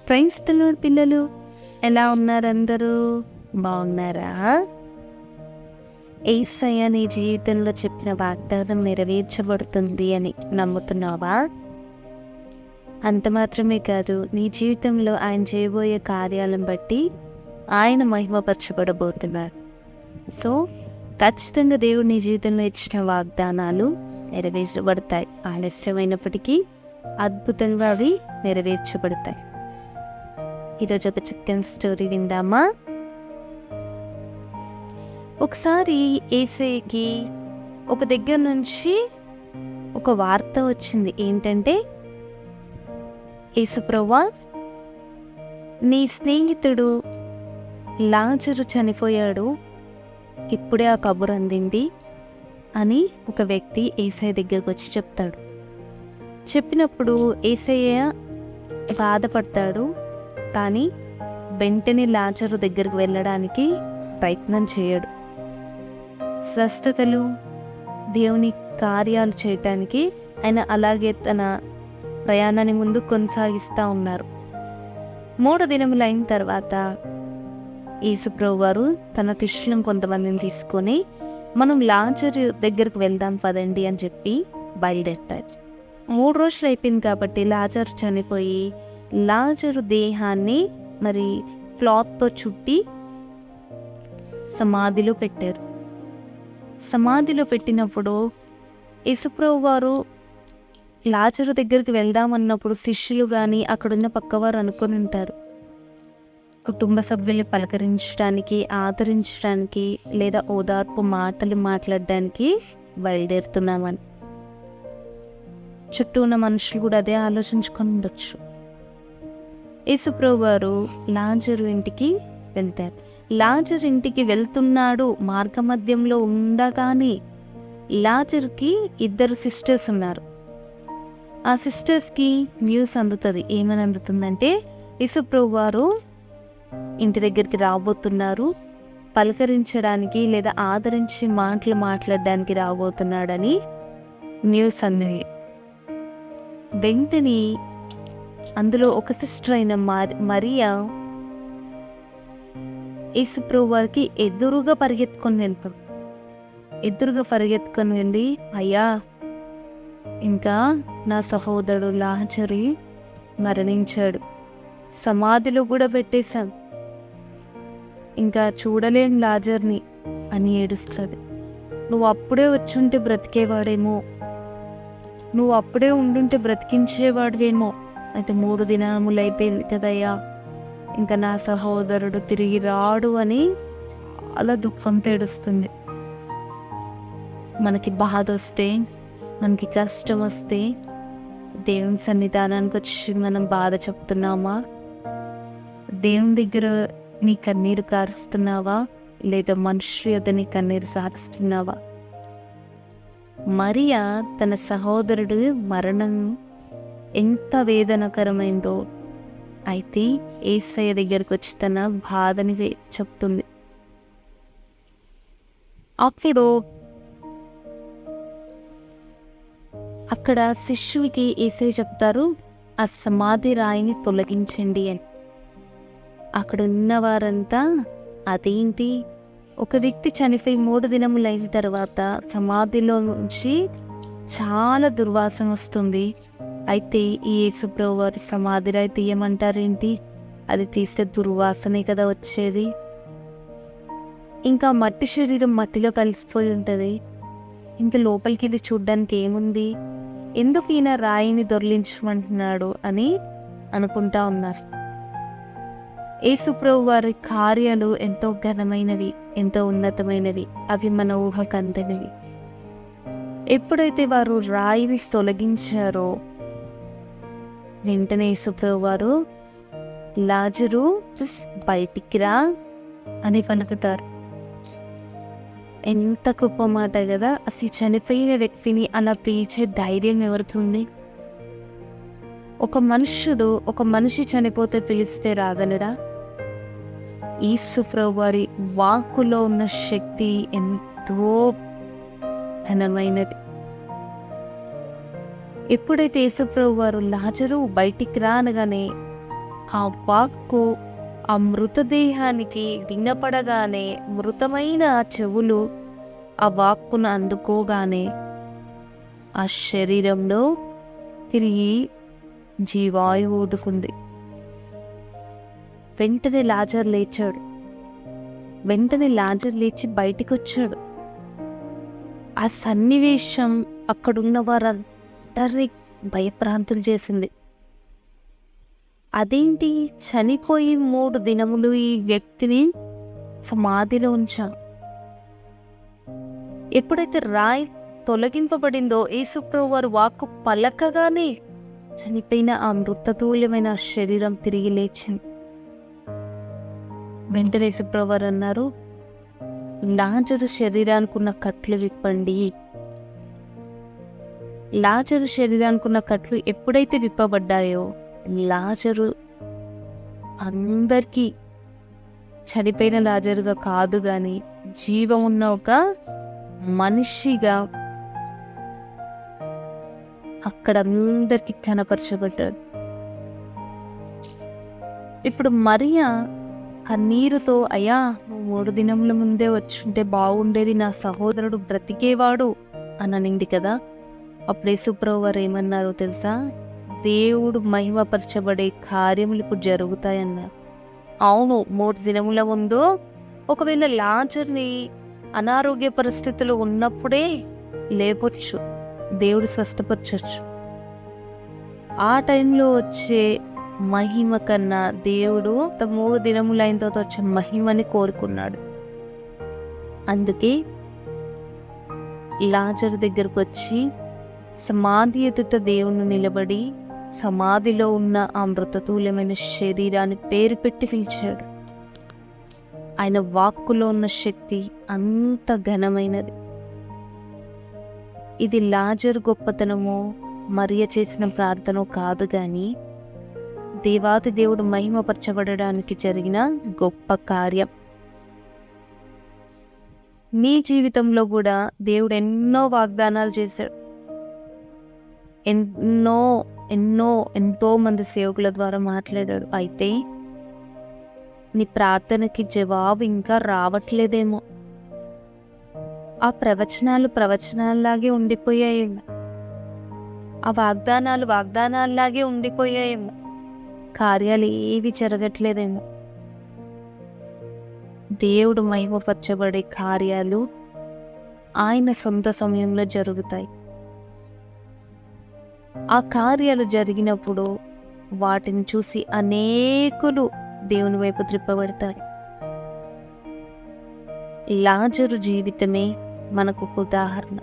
Praise the lord పిల్లలు, ఎలా ఉన్నారు అందరూ? బాగున్నారా? యేసయ్య నీ జీవితంలో చెప్పిన వాగ్దానం నెరవేర్చబడుతుంది అని నమ్ముతున్నావా? అంత మాత్రమే కాదు, నీ జీవితంలో ఆయన చేయబోయే కార్యాలను బట్టి ఆయన మహిమపరచబడబోతున్నారు. సో ఖచ్చితంగా దేవుడు నీ జీవితంలో ఇచ్చిన వాగ్దానాలు నెరవేర్చబడతాయి. ఆలస్యమైనప్పటికీ అద్భుతంగా అవి నెరవేర్చబడతాయి. ఈరోజు ఒక చికెన్ స్టోరీ విందామా? ఒకసారి యేసయ్యకి ఒక దగ్గర నుంచి ఒక వార్త వచ్చింది. ఏంటంటే, యేసు ప్రభువా, నీ స్నేహితుడు లాజరు చనిపోయాడు, ఇప్పుడే ఆ కబురు అందింది అని ఒక వ్యక్తి యేసయ్య దగ్గరకు వచ్చి చెప్తాడు. చెప్పినప్పుడు యేసయ్య బాధపడతాడు, కానీ వెంటనే లాజరు దగ్గరికి వెళ్ళడానికి ప్రయత్నం చేయడు. స్వస్థతలు, దేవుని కార్యాలు చేయటానికి ఆయన అలాగే తన ప్రయాణాన్ని ముందు కొనసాగిస్తూ ఉన్నారు. 3 దినములు అయిన తర్వాత యేసు ప్రభువారు తన శిష్యులను కొంతమందిని తీసుకొని, మనం లాజరు దగ్గరకు వెళ్దాం పదండి అని చెప్పి బయలుదేరారు. 3 రోజులు అయిపోయింది కాబట్టి లాజరు చనిపోయి, లాజరు దేహాన్ని మరి క్లాత్తో చుట్టి సమాధిలో పెట్టారు. సమాధిలో పెట్టినప్పుడు యేసుప్రభు వారు లాజరు దగ్గరికి వెళ్దామన్నప్పుడు శిష్యులు కానీ అక్కడున్న పక్కవారు అనుకొని ఉంటారు, కుటుంబ సభ్యుల్ని పలకరించడానికి, ఆదరించడానికి లేదా ఓదార్పు మాటలు మాట్లాడడానికి బయలుదేరుతున్నామని. చుట్టూ ఉన్న మనుషులు కూడా అదే ఆలోచించుకొని ఉండొచ్చు. యేసుప్రభు వారు లాజరు ఇంటికి వెళ్తారు. లాజరు ఇంటికి వెళ్తున్నాడు, మార్గ మధ్యంలో ఉండగానే లాజరుకి 2 సిస్టర్స్ ఉన్నారు. ఆ సిస్టర్స్కి న్యూస్ అందుతుంది. ఏమని అందుతుందంటే, యేసుప్రభు వారు ఇంటి దగ్గరికి రాబోతున్నారు, పలకరించడానికి లేదా ఆదరించి మాటలు మాట్లాడడానికి రాబోతున్నాడని న్యూస్ అందింది. వెంటనే అందులో ఒక సిస్టర్ అయిన మరియా యేసుప్రభు వారికి ఎదురుగా పరిగెత్తుకొని వెళ్ళి, అయ్యా, ఇంకా నా సహోదరుడు లాజరు మరణించాడు, సమాధిలో కూడా పెట్టేశాం, ఇంకా చూడలేం లాజర్ని అని ఏడుస్తుంది. నువ్వు అప్పుడే వచ్చుంటే బ్రతికేవాడేమో, నువ్వు అప్పుడే ఉండుంటే బ్రతికించేవాడువేమో. అయితే 3 దినములు అయిపోయింది కదయ్యా, ఇంకా నా సహోదరుడు తిరిగి రాడు అని చాలా దుఃఖంతో ఏడుస్తుంది. మనకి బాధ వస్తే, మనకి కష్టం వస్తే దేవుని సన్నిధానానికి వచ్చి మనం బాధ చెప్తున్నామా? దేవుని దగ్గర నీ కన్నీరు కారుస్తున్నావా, లేదా మనుషుల యొద్ద నీ కన్నీరు సారుస్తున్నావా? మరియా తన సహోదరుడు మరణం ఎంత వేదనకరమైందో అయితే యేసయ్య దగ్గరికి వచ్చి తన బాధని చెప్తుంది. అప్పుడు అక్కడ శిష్యుడికి యేసయ్య చెప్తారు, ఆ సమాధి రాయిని తొలగించండి అని. అక్కడ ఉన్న వారంతా, అదేంటి, ఒక వ్యక్తి చనిపోయి 3 దినములు అయిన తర్వాత సమాధిలో నుంచి చాలా దుర్వాసన వస్తుంది, అయితే ఈ యేసుప్రభు వారి సమాధి రాయి తీయమంటారేంటి? అది తీస్తే దుర్వాసనే కదా వచ్చేది, ఇంకా మట్టి శరీరం మట్టిలో కలిసిపోయి ఉంటుంది, ఇంకా లోపలికి వెళ్ళి చూడ్డానికి ఏముంది, ఎందుకు ఈయన రాయిని దొర్లించమంటున్నాడు అని అనుకుంటా ఉన్నారు. యేసుప్రభు వారి కార్యాలు ఎంతో ఘనమైనవి, ఎంతో ఉన్నతమైనవి, అవి మన ఊహకు అందనివి. ఎప్పుడైతే వారు రాయిని తొలగించారో వెంటనే యేసుప్రభు వారు, లాజరు బయటికి రా అని పలుకుతారు. ఎంత గొప్ప మాట కదా! అసలు చనిపోయిన వ్యక్తిని అలా పిలిచే ధైర్యం ఎవరికి ఉంది? ఒక మనిషి చనిపోతే పిలిస్తే రాగలరా? యేసుప్రభు వారి వాక్కులో ఉన్న శక్తి ఎంతో ఘనమైనది. ఎప్పుడైతే యేసుప్రభు వారు లాజరు బయటికి రా అనగానే ఆ వాక్కు ఆ మృతదేహానికి వినపడగానే, మృతమైన ఆ చెవులు ఆ వాక్కును అందుకోగానే ఆ శరీరంలో తిరిగి జీవాయువు ఊదుకుంది. వెంటనే లాజరు లేచాడు. వెంటనే లాజరు లేచి బయటికి వచ్చాడు. ఆ సన్నివేశం అక్కడున్న వారందరినీ భయప్రాంతులు చేసింది. అదేంటి, చనిపోయి 3 దినములు ఈ వ్యక్తిని సమాధిలో ఉంచాం. ఎప్పుడైతే రాయి తొలగింపబడిందో, యేసుప్రభు వారు వాక్కు పలకగానే చనిపోయిన ఆ మృతతుల్యమైన శరీరం తిరిగి లేచింది. వెంటనే యేసుప్రభు వారు అన్నారు, లాజరు శరీరానికి ఉన్న కట్లు విప్పండి. లాజరు శరీరానికి ఉన్న కట్లు ఎప్పుడైతే విప్పబడ్డాయో, లాజరు అందరికీ చనిపోయిన లాజరుగా కాదు గాని జీవం ఉన్న ఒక మనిషిగా అక్కడ అందరికీ కనపరచబడ్డాడు. ఇప్పుడు మరియా కన్నీరుతో, అయ్యా నువ్వు 3 దినముల ముందే వచ్చుంటే బాగుండేది, నా సహోదరుడు బ్రతికేవాడు అని అనింది కదా. అప్పుడు యేసుప్రభు వారు ఏమన్నారో తెలుసా? దేవుడు మహిమపరచబడే కార్యములు ఇప్పుడు జరుగుతాయన్నారు. అవును, 3 దినముల ముందు ఒకవేళ లాజర్ని అనారోగ్య పరిస్థితులు ఉన్నప్పుడే లేపొచ్చు, దేవుడు స్వస్థపరచచ్చు. ఆ టైంలో వచ్చే మహిమ కన్నా దేవుడు 3 దినములైన తర్వాత వచ్చే మహిమని కోరుకున్నాడు. అందుకే లాజరు దగ్గరకు వచ్చి సమాధి ఎదుట దేవుని నిలబడి సమాధిలో ఉన్న ఆ మృతతుల్యమైన శరీరాన్ని పేరు పెట్టి పిలిచాడు. ఆయన వాక్కులో ఉన్న శక్తి అంత ఘనమైనది. ఇది లాజరు గొప్పతనమో మరియ చేసిన ప్రార్థన కాదు గాని దేవాది దేవుడు మహిమపరచబడడానికి జరిగిన గొప్ప కార్యం. నీ జీవితంలో కూడా దేవుడు ఎన్నో వాగ్దానాలు చేశాడు. ఎంతో మంది సేవకుల ద్వారా మాట్లాడాడు. అయితే నీ ప్రార్థనకి జవాబు ఇంకా రావట్లేదేమో. ఆ ప్రవచనాల్లాగే ఉండిపోయాయేమో. ఆ వాగ్దానాల్లాగే ఉండిపోయాయేమో. కార్యాలు ఏవి జరగట్లేదేమో. దేవుడు మహిమపరచబడే కార్యాలు ఆయన సొంత సమయంలో జరుగుతాయి. ఆ కార్యాలు జరిగినప్పుడు వాటిని చూసి అనేకులు దేవుని వైపు త్రిప్పబడతారు. లాజరు జీవితమే మనకు ఉదాహరణ.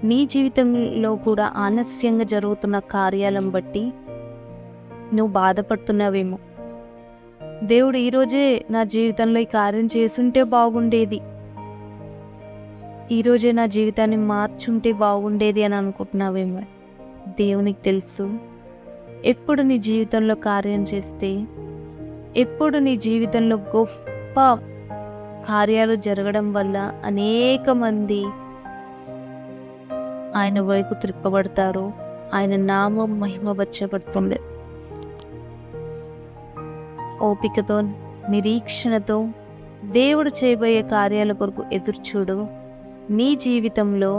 నీ జీవితంలో కూడా ఆలస్యంగా జరుగుతున్న కార్యాలను బట్టి నువ్వు బాధపడుతున్నావేమో. దేవుడు ఈరోజే నా జీవితంలో ఈ కార్యం చేసుంటే బాగుండేది, ఈరోజే నా జీవితాన్ని మార్చుంటే బాగుండేది అని అనుకుంటున్నావేమో. దేవునికి తెలుసు ఎప్పుడు నీ జీవితంలో కార్యం చేస్తే, ఎప్పుడు నీ జీవితంలో గొప్ప కార్యాలు జరగడం వల్ల అనేక మంది ఆయన వైపు త్రిప్పబడతారు, ఆయన నామం మహిమపరచబడుతుంది. ఓపికతో, నిరీక్షణతో దేవుడు చేయబోయే కార్యాల కొరకు ఎదురుచూడు. నీ జీవితంలో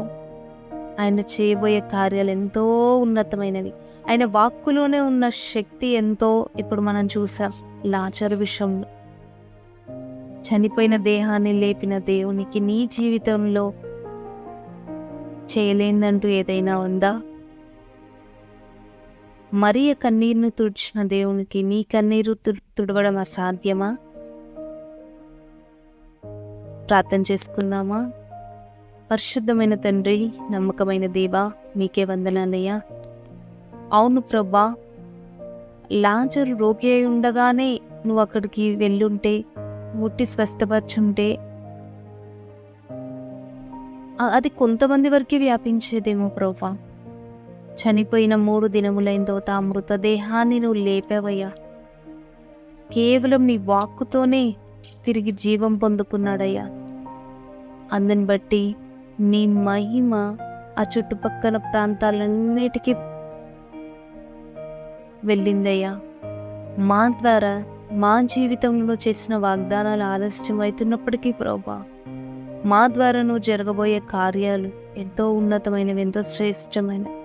ఆయన చేయబోయే కార్యాలు ఎంతో ఉన్నతమైనవి. ఆయన వాక్కులోనే ఉన్న శక్తి ఎంతో ఇప్పుడు మనం చూసాం. లాజరు విషయంలో చనిపోయిన దేహాన్ని లేపిన దేవునికి నీ జీవితంలో చేయలేందంటూ ఏదైనా ఉందా? మరియ కన్నీరును తుడిచిన దేవునికి నీ కన్నీరు తుడవడం అసాధ్యమా? ప్రార్థన చేసుకుందామా? పరిశుద్ధమైన తండ్రి, నమ్మకమైన దేవా, మీకే వందనాలయ్యా. అవును ప్రభా, లాజరు రోగి అయి ఉండగానే నువ్వు అక్కడికి వెళ్ళుంటే, ముట్టి స్వస్థపరచుంటే అది కొంతమంది వరకే వ్యాపించేదేమో ప్రభా. చనిపోయిన 3 దినములైన తర్వాత ఆ మృతదేహాన్ని నువ్వు లేపావయ్యా. కేవలం నీ వాక్కుతోనే తిరిగి జీవం పొందుకున్నాడయ్యా. అందుని బట్టి నీ మహిమ ఆ చుట్టుపక్కల ప్రాంతాలన్నిటికీ వెళ్ళిందయ్యా. మా ద్వారా మా జీవితంలో చేసిన వాగ్దానాలు ఆలస్యం అవుతున్నప్పటికీ ప్రభా, మా ద్వారా నువ్వు జరగబోయే కార్యాలు ఎంతో ఉన్నతమైనవి, ఎంతో శ్రేష్టమైనవి.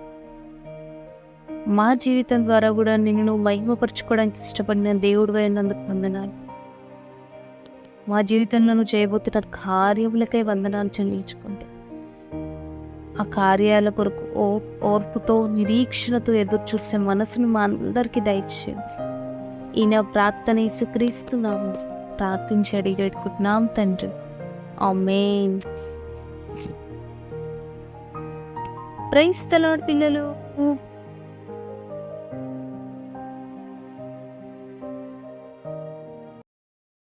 మా జీవితం ద్వారా కూడా నిన్ను నువ్వు మహిమపరచుకోవడానికి ఇష్టపడిన దేవుడు అయినందుకు వందనాలు. మా జీవితంలో నువ్వు చేయబోతున్న కార్యములకై వందనాలు చెల్లించుకుంటే ఆ కార్యాల కొరకు ఓర్పుతో నిరీక్షణతో ఎదురు చూసే మనసును మా అందరికీ దయచేయండి. ఈ నా ప్రార్థన యేసుక్రీస్తున్నాము ప్రార్థించి అడిగి పెట్టుకుంటున్నాం తండ్రి. ఆమేన్. ప్రైజ్ ది లార్డ్ పిల్లలు.